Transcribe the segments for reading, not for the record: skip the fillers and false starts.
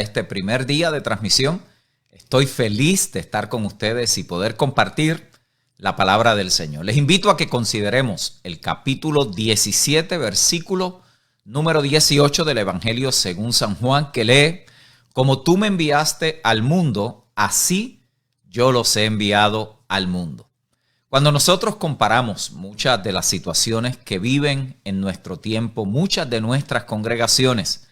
Este primer día de transmisión. Estoy feliz de estar con ustedes y poder compartir la palabra del Señor. Les invito a que consideremos el capítulo 17, versículo número 18 del Evangelio según San Juan, que lee: como tú me enviaste al mundo, así yo los he enviado al mundo. Cuando nosotros comparamos muchas de las situaciones que viven en nuestro tiempo, muchas de nuestras congregaciones,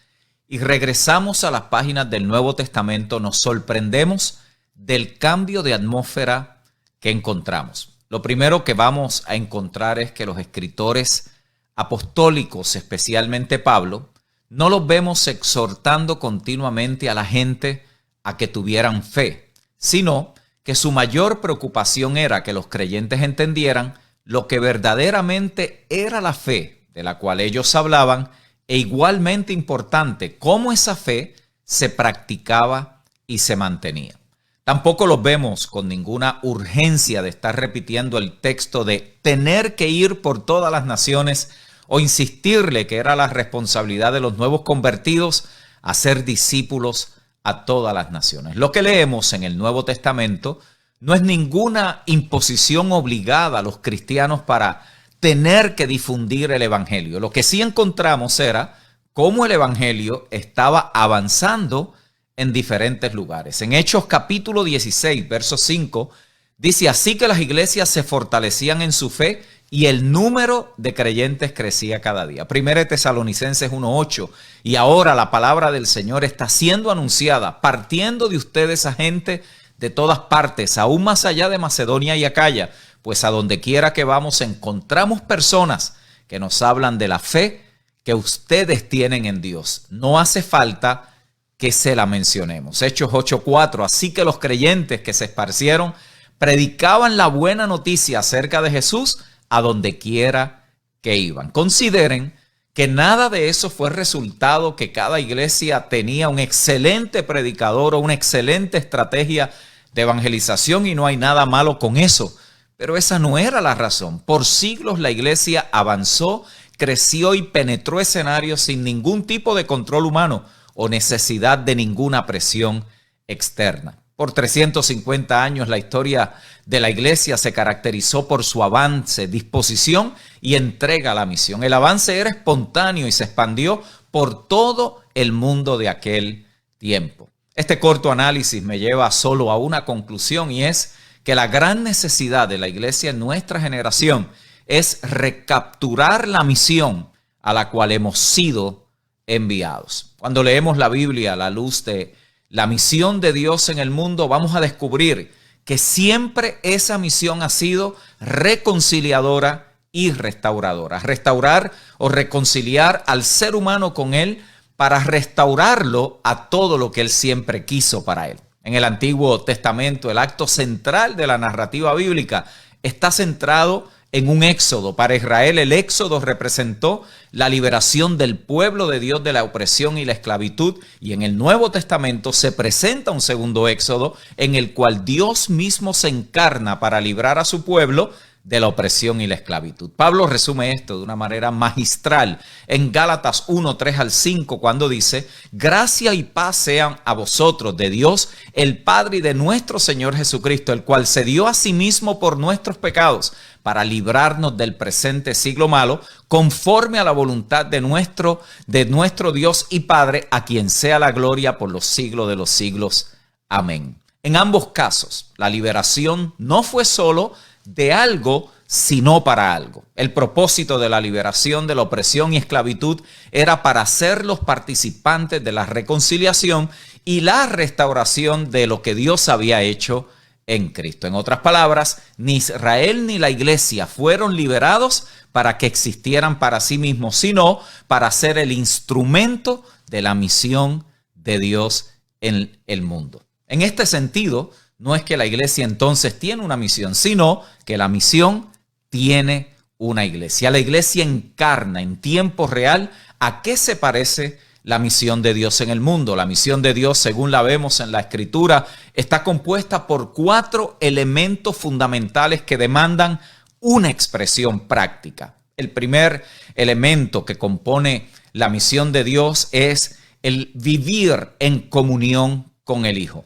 y regresamos a las páginas del Nuevo Testamento, nos sorprendemos del cambio de atmósfera que encontramos. Lo primero que vamos a encontrar es que los escritores apostólicos, especialmente Pablo, no los vemos exhortando continuamente a la gente a que tuvieran fe, sino que su mayor preocupación era que los creyentes entendieran lo que verdaderamente era la fe de la cual ellos hablaban, e igualmente importante, cómo esa fe se practicaba y se mantenía. Tampoco los vemos con ninguna urgencia de estar repitiendo el texto de tener que ir por todas las naciones o insistirle que era la responsabilidad de los nuevos convertidos hacer discípulos a todas las naciones. Lo que leemos en el Nuevo Testamento no es ninguna imposición obligada a los cristianos para tener que difundir el Evangelio. Lo que sí encontramos era cómo el Evangelio estaba avanzando en diferentes lugares. En Hechos capítulo 16, verso 5, dice: así que las iglesias se fortalecían en su fe y el número de creyentes crecía cada día. Primera de Tesalonicenses 1:8. Y ahora la palabra del Señor está siendo anunciada, partiendo de ustedes a gente de todas partes, aún más allá de Macedonia y Acaya, pues a donde quiera que vamos encontramos personas que nos hablan de la fe que ustedes tienen en Dios. No hace falta que se la mencionemos. Hechos 8:4. Así que los creyentes que se esparcieron predicaban la buena noticia acerca de Jesús a donde quiera que iban. Consideren que nada de eso fue resultado que cada iglesia tenía un excelente predicador o una excelente estrategia de evangelización, y no hay nada malo con eso. Pero esa no era la razón. Por siglos la iglesia avanzó, creció y penetró escenarios sin ningún tipo de control humano o necesidad de ninguna presión externa. Por 350 años la historia de la iglesia se caracterizó por su avance, disposición y entrega a la misión. El avance era espontáneo y se expandió por todo el mundo de aquel tiempo. Este corto análisis me lleva solo a una conclusión, y es que la gran necesidad de la iglesia en nuestra generación es recapturar la misión a la cual hemos sido enviados. Cuando leemos la Biblia a la luz de la misión de Dios en el mundo, vamos a descubrir que siempre esa misión ha sido reconciliadora y restauradora. Restaurar o reconciliar al ser humano con Él para restaurarlo a todo lo que Él siempre quiso para Él. En el Antiguo Testamento, el acto central de la narrativa bíblica está centrado en un éxodo. Para Israel, el éxodo representó la liberación del pueblo de Dios de la opresión y la esclavitud, y en el Nuevo Testamento se presenta un segundo éxodo en el cual Dios mismo se encarna para librar a su pueblo de la opresión y la esclavitud. Pablo resume esto de una manera magistral en Gálatas 1:3-5, cuando dice: gracia y paz sean a vosotros de Dios, el Padre, y de nuestro Señor Jesucristo, el cual se dio a sí mismo por nuestros pecados para librarnos del presente siglo malo, conforme a la voluntad de nuestro Dios y Padre, a quien sea la gloria por los siglos de los siglos. Amén. En ambos casos, la liberación no fue solo de algo, sino para algo. El propósito de la liberación de la opresión y esclavitud era para ser los participantes de la reconciliación y la restauración de lo que Dios había hecho en Cristo. En otras palabras, ni Israel ni la iglesia fueron liberados para que existieran para sí mismos, sino para ser el instrumento de la misión de Dios en el mundo. En este sentido, no es que la iglesia entonces tiene una misión, sino que la misión tiene una iglesia. La iglesia encarna en tiempo real a qué se parece la misión de Dios en el mundo. La misión de Dios, según la vemos en la Escritura, está compuesta por 4 elementos fundamentales que demandan una expresión práctica. El primer elemento que compone la misión de Dios es el vivir en comunión con el Hijo.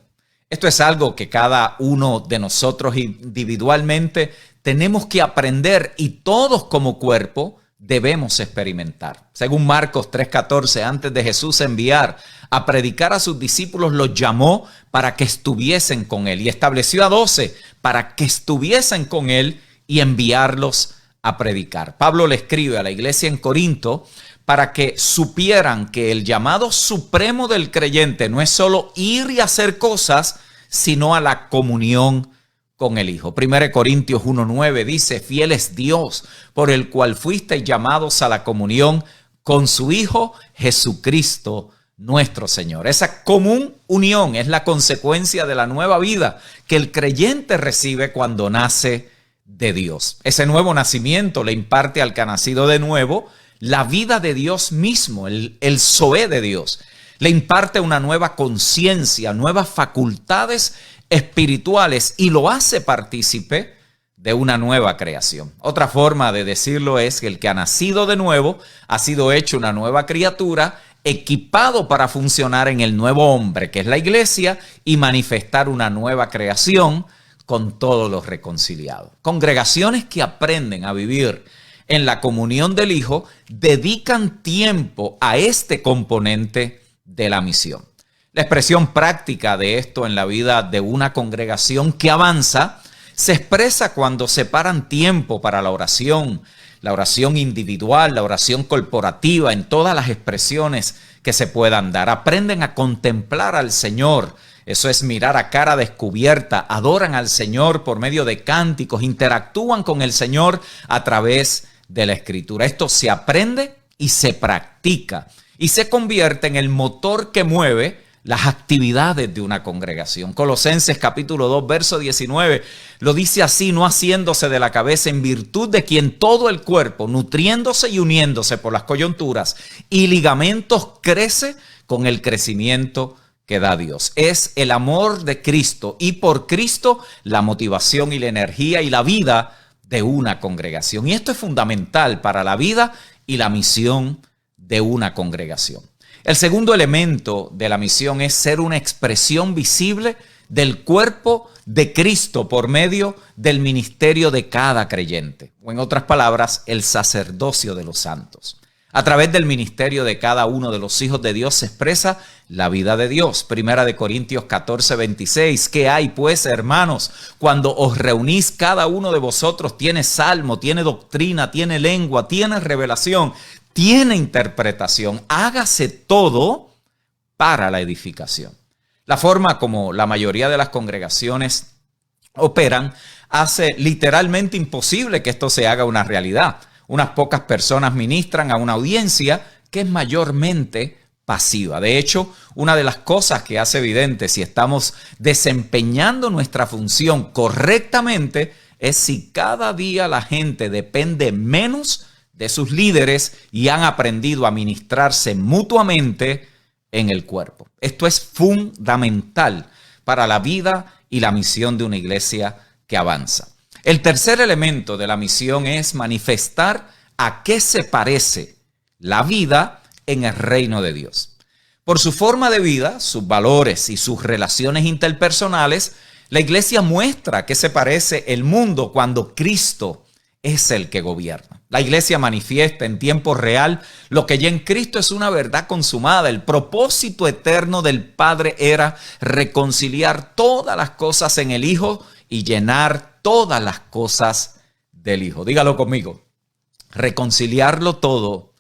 Esto es algo que cada uno de nosotros individualmente tenemos que aprender y todos como cuerpo debemos experimentar. Según Marcos 3:14, antes de Jesús enviar a predicar a sus discípulos, los llamó para que estuviesen con él y estableció a 12 para que estuviesen con él y enviarlos a predicar. Pablo le escribe a la iglesia en Corinto para que supieran que el llamado supremo del creyente no es solo ir y hacer cosas, sino a la comunión con el Hijo. 1 Corintios 1:9 dice: fiel es Dios, por el cual fuisteis llamados a la comunión con su Hijo Jesucristo nuestro Señor. Esa común unión es la consecuencia de la nueva vida que el creyente recibe cuando nace de Dios. Ese nuevo nacimiento le imparte al que ha nacido de nuevo la vida de Dios mismo, el Zoé de Dios. Le imparte una nueva conciencia, nuevas facultades espirituales y lo hace partícipe de una nueva creación. Otra forma de decirlo es que el que ha nacido de nuevo ha sido hecho una nueva criatura, equipado para funcionar en el nuevo hombre, que es la iglesia, y manifestar una nueva creación con todos los reconciliados. Congregaciones que aprenden a vivir en la comunión del Hijo dedican tiempo a este componente de la misión. La expresión práctica de esto en la vida de una congregación que avanza se expresa cuando separan tiempo para la oración individual, la oración corporativa, en todas las expresiones que se puedan dar. Aprenden a contemplar al Señor. Eso es mirar a cara descubierta, adoran al Señor por medio de cánticos, interactúan con el Señor a través de la Escritura. Esto se aprende y se practica y se convierte en el motor que mueve las actividades de una congregación. Colosenses capítulo 2, verso 19, lo dice así: no haciéndose de la cabeza, en virtud de quien todo el cuerpo, nutriéndose y uniéndose por las coyunturas y ligamentos, crece con el crecimiento que da Dios. Es el amor de Cristo y por Cristo la motivación y la energía y la vida de una congregación. Y esto es fundamental para la vida y la misión de una congregación. El segundo elemento de la misión es ser una expresión visible del cuerpo de Cristo por medio del ministerio de cada creyente, o en otras palabras, el sacerdocio de los santos. A través del ministerio de cada uno de los hijos de Dios se expresa la vida de Dios. 1 Corintios 14:26. ¿Qué hay pues, hermanos? Cuando os reunís, cada uno de vosotros tiene salmo, tiene doctrina, tiene lengua, tiene revelación, tiene interpretación. Hágase todo para la edificación. La forma como la mayoría de las congregaciones operan hace literalmente imposible que esto se haga una realidad. Unas pocas personas ministran a una audiencia que es mayormente pasiva. De hecho, una de las cosas que hace evidente si estamos desempeñando nuestra función correctamente es si cada día la gente depende menos de sus líderes y han aprendido a ministrarse mutuamente en el cuerpo. Esto es fundamental para la vida y la misión de una iglesia que avanza. El tercer elemento de la misión es manifestar a qué se parece la vida en el reino de Dios. Por su forma de vida, sus valores y sus relaciones interpersonales, la iglesia muestra a qué se parece el mundo cuando Cristo es el que gobierna. La iglesia manifiesta en tiempo real lo que ya en Cristo es una verdad consumada. El propósito eterno del Padre era reconciliar todas las cosas en el Hijo y llenar todas las cosas del Hijo. Dígalo conmigo. Reconciliarlo todo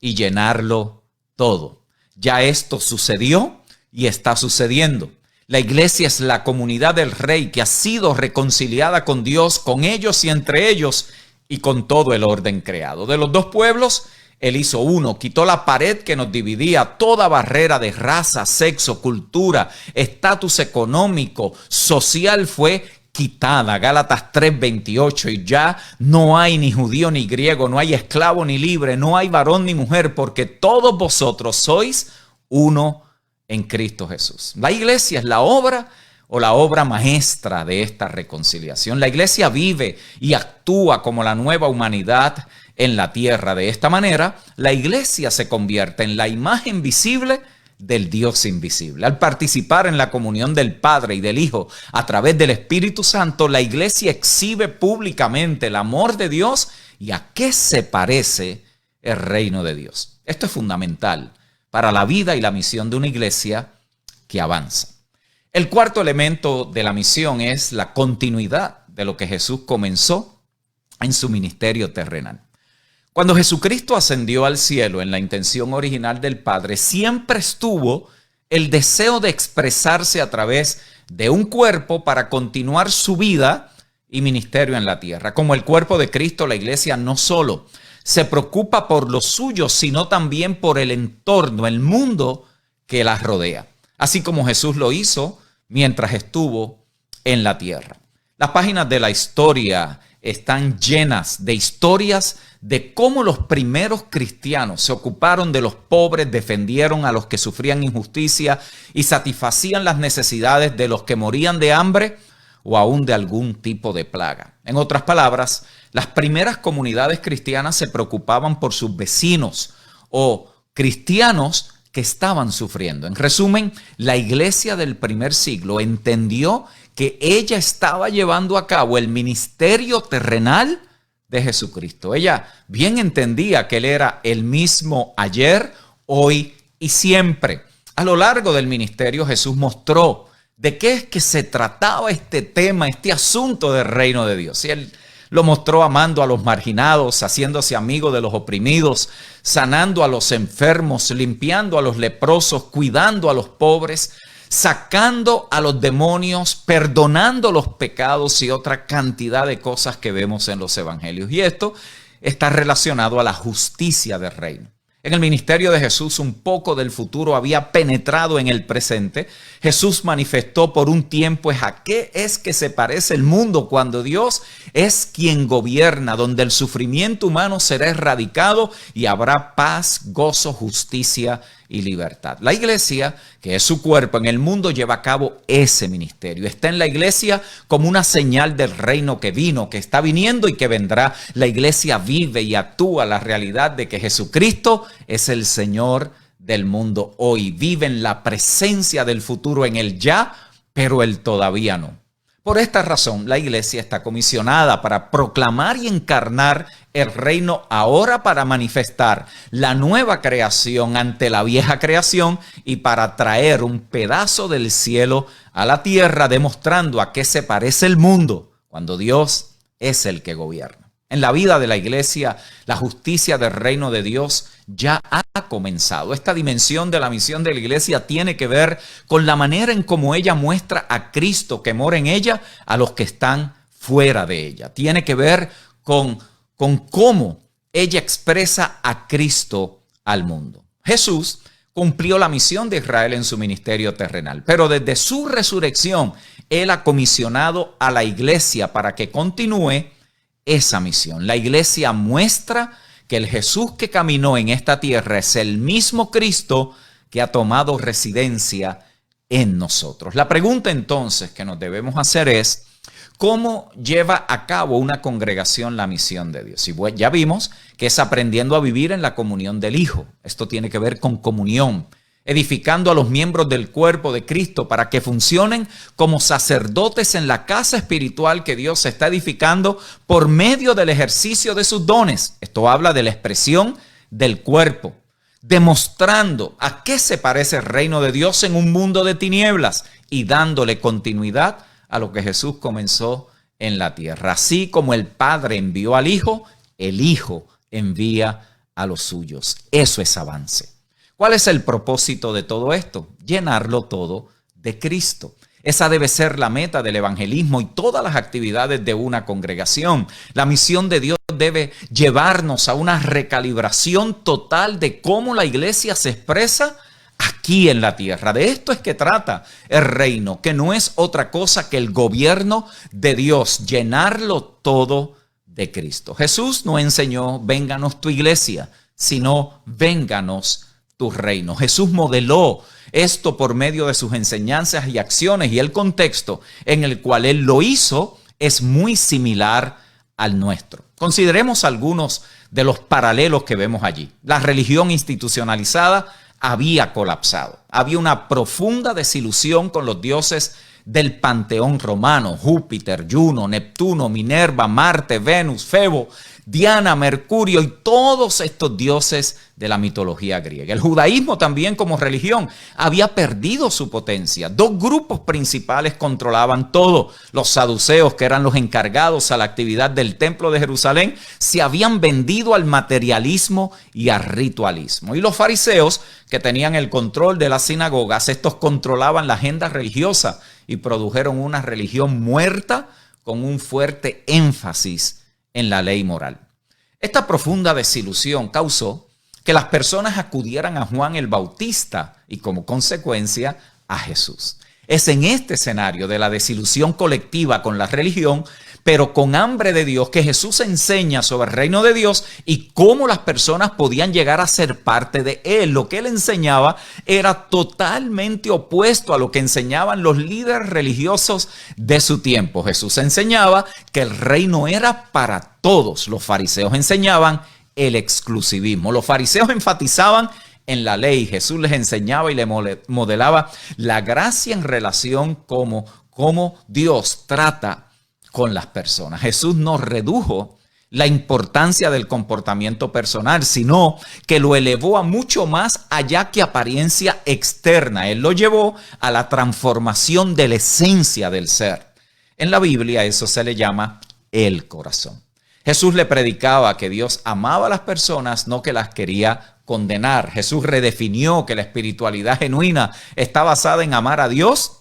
y llenarlo todo. Ya esto sucedió y está sucediendo. La iglesia es la comunidad del Rey que ha sido reconciliada con Dios, con ellos y entre ellos y con todo el orden creado. De los dos pueblos, Él hizo uno, quitó la pared que nos dividía, toda barrera de raza, sexo, cultura, estatus económico, social fue quitada. Gálatas 3:28, y ya no hay ni judío ni griego, no hay esclavo ni libre, no hay varón ni mujer, porque todos vosotros sois uno en Cristo Jesús. La iglesia es la obra o la obra maestra de esta reconciliación. La iglesia vive y actúa como la nueva humanidad en la tierra. De esta manera, la iglesia se convierte en la imagen visible del Dios invisible. Al participar en la comunión del Padre y del Hijo a través del Espíritu Santo, la iglesia exhibe públicamente el amor de Dios y a qué se parece el reino de Dios. Esto es fundamental para la vida y la misión de una iglesia que avanza. El cuarto elemento de la misión es la continuidad de lo que Jesús comenzó en su ministerio terrenal. Cuando Jesucristo ascendió al cielo en la intención original del Padre, siempre estuvo el deseo de expresarse a través de un cuerpo para continuar su vida y ministerio en la tierra. Como el cuerpo de Cristo, la iglesia no solo se preocupa por los suyos, sino también por el entorno, el mundo que las rodea. Así como Jesús lo hizo mientras estuvo en la tierra. Las páginas de la historia están llenas de historias de cómo los primeros cristianos se ocuparon de los pobres, defendieron a los que sufrían injusticia y satisfacían las necesidades de los que morían de hambre o aún de algún tipo de plaga. En otras palabras, las primeras comunidades cristianas se preocupaban por sus vecinos o cristianos que estaban sufriendo. En resumen, la iglesia del primer siglo entendió que ella estaba llevando a cabo el ministerio terrenal de Jesucristo. Ella bien entendía que Él era el mismo ayer, hoy y siempre. A lo largo del ministerio, Jesús mostró de qué es que se trataba este tema, este asunto del reino de Dios. Y Él lo mostró amando a los marginados, haciéndose amigo de los oprimidos, sanando a los enfermos, limpiando a los leprosos, cuidando a los pobres, sacando a los demonios, perdonando los pecados y otra cantidad de cosas que vemos en los evangelios. Y esto está relacionado a la justicia del reino. En el ministerio de Jesús, un poco del futuro había penetrado en el presente. Jesús manifestó por un tiempo a qué es que se parece el mundo cuando Dios es quien gobierna, donde el sufrimiento humano será erradicado y habrá paz, gozo, justicia y libertad. La iglesia, que es su cuerpo en el mundo, lleva a cabo ese ministerio. Está en la iglesia como una señal del reino que vino, que está viniendo y que vendrá. La iglesia vive y actúa la realidad de que Jesucristo es el Señor del mundo hoy. Vive en la presencia del futuro, en el ya, pero el todavía no. Por esta razón, la iglesia está comisionada para proclamar y encarnar el reino ahora, para manifestar la nueva creación ante la vieja creación y para traer un pedazo del cielo a la tierra, demostrando a qué se parece el mundo cuando Dios es el que gobierna. En la vida de la iglesia, la justicia del reino de Dios ya ha comenzado. Esta dimensión de la misión de la iglesia tiene que ver con la manera en cómo ella muestra a Cristo que mora en ella a los que están fuera de ella. Tiene que ver con cómo ella expresa a Cristo al mundo. Jesús cumplió la misión de Israel en su ministerio terrenal, pero desde su resurrección, Él ha comisionado a la iglesia para que continúe esa misión. La iglesia muestra que el Jesús que caminó en esta tierra es el mismo Cristo que ha tomado residencia en nosotros. La pregunta entonces que nos debemos hacer es: ¿cómo lleva a cabo una congregación la misión de Dios? Y ya vimos que es aprendiendo a vivir en la comunión del Hijo. Esto tiene que ver con comunión, edificando a los miembros del cuerpo de Cristo para que funcionen como sacerdotes en la casa espiritual que Dios está edificando por medio del ejercicio de sus dones. Esto habla de la expresión del cuerpo, demostrando a qué se parece el reino de Dios en un mundo de tinieblas y dándole continuidad a lo que Jesús comenzó en la tierra. Así como el Padre envió al Hijo, el Hijo envía a los suyos. Eso es avance. ¿Cuál es el propósito de todo esto? Llenarlo todo de Cristo. Esa debe ser la meta del evangelismo y todas las actividades de una congregación. La misión de Dios debe llevarnos a una recalibración total de cómo la iglesia se expresa aquí en la tierra. De esto es que trata el reino, que no es otra cosa que el gobierno de Dios, llenarlo todo de Cristo. Jesús no enseñó, vénganos tu iglesia, sino vénganos tu reino. Jesús modeló esto por medio de sus enseñanzas y acciones, y el contexto en el cual Él lo hizo es muy similar al nuestro. Consideremos algunos de los paralelos que vemos allí. La religión institucionalizada había colapsado. Había una profunda desilusión con los dioses del panteón romano: Júpiter, Juno, Neptuno, Minerva, Marte, Venus, Febo, Diana, Mercurio y todos estos dioses de la mitología griega. El judaísmo también, como religión, había perdido su potencia. Dos grupos principales controlaban todo. Los saduceos, que eran los encargados a la actividad del templo de Jerusalén, se habían vendido al materialismo y al ritualismo. Y los fariseos, que tenían el control de las sinagogas, estos controlaban la agenda religiosa y produjeron una religión muerta con un fuerte énfasis en la ley moral. Esta profunda desilusión causó que las personas acudieran a Juan el Bautista y, como consecuencia, a Jesús. Es en este escenario de la desilusión colectiva con la religión, pero con hambre de Dios, que Jesús enseña sobre el reino de Dios y cómo las personas podían llegar a ser parte de él. Lo que él enseñaba era totalmente opuesto a lo que enseñaban los líderes religiosos de su tiempo. Jesús enseñaba que el reino era para todos. Los fariseos enseñaban el exclusivismo. Los fariseos enfatizaban en la ley. Jesús les enseñaba y les modelaba la gracia en relación como Dios trata con las personas. Jesús no redujo la importancia del comportamiento personal, sino que lo elevó a mucho más allá que apariencia externa. Él lo llevó a la transformación de la esencia del ser. En la Biblia eso se le llama el corazón. Jesús le predicaba que Dios amaba a las personas, no que las quería condenar. Jesús redefinió que la espiritualidad genuina está basada en amar a Dios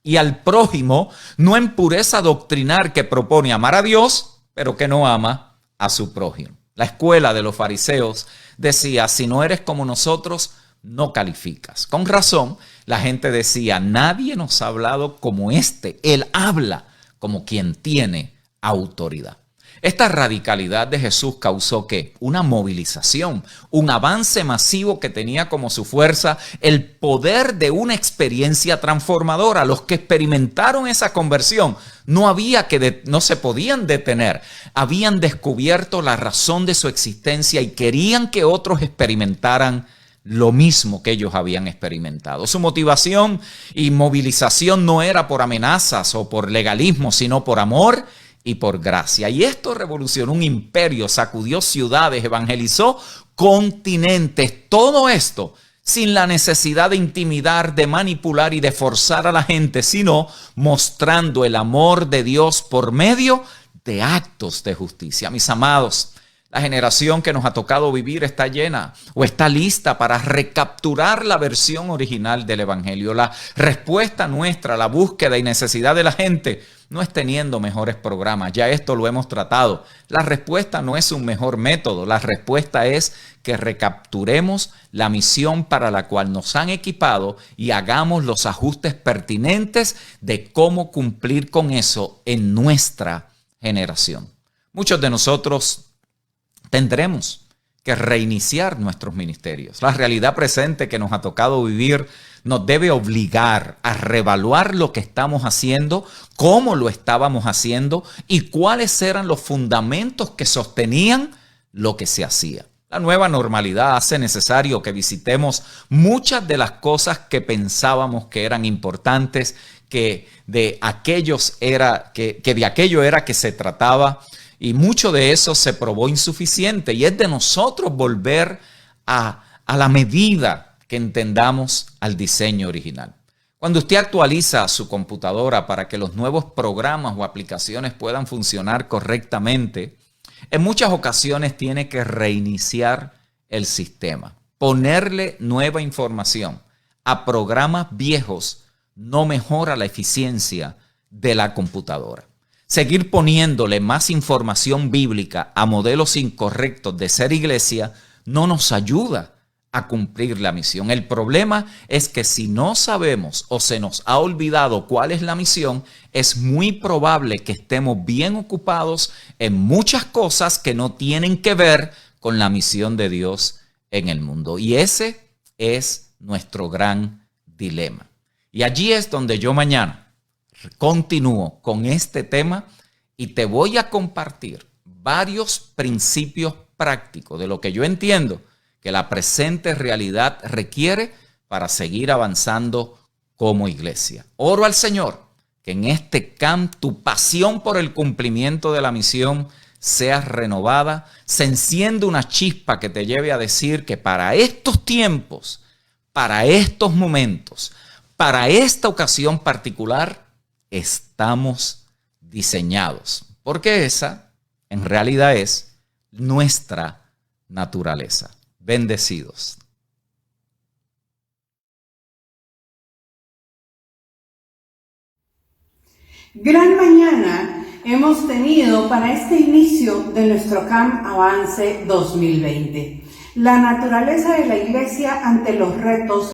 y al prójimo, no en pureza doctrinar que propone amar a Dios, pero que no ama a su prójimo. La escuela de los fariseos decía: si no eres como nosotros, no calificas. Con razón, la gente decía: nadie nos ha hablado como este. Él habla como quien tiene autoridad. Esta radicalidad de Jesús causó ¿qué? Una movilización, un avance masivo que tenía como su fuerza el poder de una experiencia transformadora. Los que experimentaron esa conversión no se podían detener. Habían descubierto la razón de su existencia y querían que otros experimentaran lo mismo que ellos habían experimentado. Su motivación y movilización no era por amenazas o por legalismo, sino por amor y por gracia. Y esto revolucionó un imperio, sacudió ciudades, evangelizó continentes. Todo esto sin la necesidad de intimidar, de manipular y de forzar a la gente, sino mostrando el amor de Dios por medio de actos de justicia. Mis amados, la generación que nos ha tocado vivir está llena o está lista para recapturar la versión original del Evangelio. La respuesta nuestra a la búsqueda y necesidad de la gente no es teniendo mejores programas. Ya esto lo hemos tratado. La respuesta no es un mejor método. La respuesta es que recapturemos la misión para la cual nos han equipado y hagamos los ajustes pertinentes de cómo cumplir con eso en nuestra generación. Muchos de nosotros tendremos que reiniciar nuestros ministerios. La realidad presente que nos ha tocado vivir nos debe obligar a reevaluar lo que estamos haciendo, cómo lo estábamos haciendo y cuáles eran los fundamentos que sostenían lo que se hacía. La nueva normalidad hace necesario que visitemos muchas de las cosas que pensábamos que eran importantes, que de aquello era que se trataba. Y mucho de eso se probó insuficiente y es de nosotros volver a la medida que entendamos al diseño original. Cuando usted actualiza su computadora para que los nuevos programas o aplicaciones puedan funcionar correctamente, en muchas ocasiones tiene que reiniciar el sistema. Ponerle nueva información a programas viejos no mejora la eficiencia de la computadora. Seguir poniéndole más información bíblica a modelos incorrectos de ser iglesia no nos ayuda a cumplir la misión. El problema es que si no sabemos o se nos ha olvidado cuál es la misión, es muy probable que estemos bien ocupados en muchas cosas que no tienen que ver con la misión de Dios en el mundo. Y ese es nuestro gran dilema. Y allí es donde yo mañana continúo con este tema y te voy a compartir varios principios prácticos de lo que yo entiendo que la presente realidad requiere para seguir avanzando como iglesia. Oro al Señor que en este camp tu pasión por el cumplimiento de la misión sea renovada, se enciende una chispa que te lleve a decir que para estos tiempos, para estos momentos, para esta ocasión particular, estamos diseñados. Porque esa, en realidad, es nuestra naturaleza. Bendecidos. Gran mañana hemos tenido para este inicio de nuestro Camp Avance 2020. La naturaleza de la iglesia ante los retos